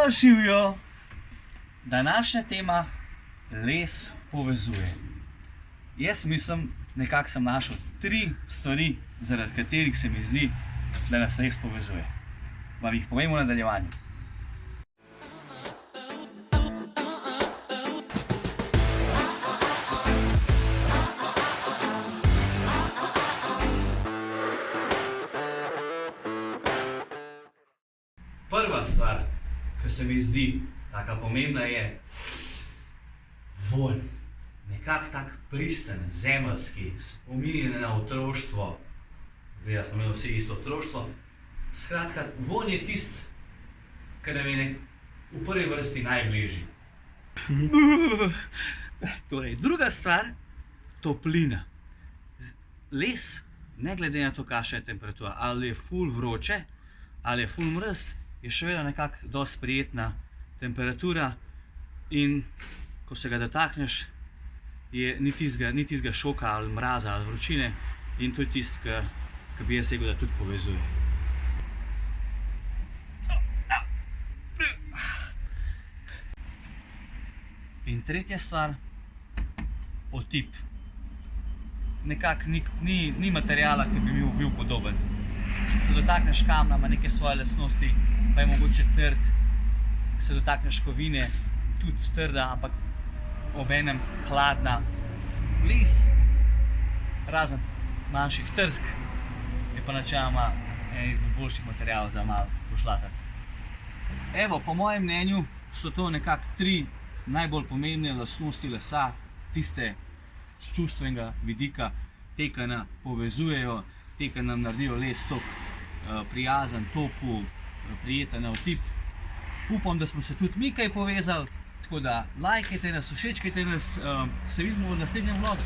Živijo! Današnja tema les povezuje. Jaz mislim, nekako sem našel 3 stvari, zaradi katerih se mi zdi, da nas les povezuje. Vam jih povem v nadaljevanju. Prva stvar, ki se mi zdi taka pomembna, je vonj. Nekak tak pristen, zemeljski, spominjanje na otroštvo. Zdaj, da smo imeli vsi isto otroštvo. Skratka, vonj je tist, ki nam je v prvi vrsti najbližji. Torej, druga stvar, toplina. Les, ne glede na to, kakšna je temperatura, ali je ful vroče, ali je ful mraz, je še vedno nekako dosti prijetna temperatura in ko se ga dotakneš, ni tistega šoka ali mraza ali vročine in to je tisto, ki bi jaz rekel, da tudi povezuje. In tretja stvar, otip. Nekako ni materijala, ki bi mi bil podoben. Se dotakneš kamna, ima neke svoje lastnosti, pa je mogoče trd, se dotakneš kovine, tudi trda, ampak obenem hladna. Les, razen manjših trsk, je pa načeloma en izmed boljših materijalov za malo pošlatati. Evo, po mojem mnenju so to nekako 3 najbolj pomembne lastnosti lesa, tiste z čustvenega vidika, te, ki nas povezujejo, te, ki nam naredijo les toliko prijazen, topel, prijeten na otip. Upam, da smo se tudi mi kaj povezali, tako da lajkajte nas, všečkajte nas, se vidimo v naslednjem vlogu.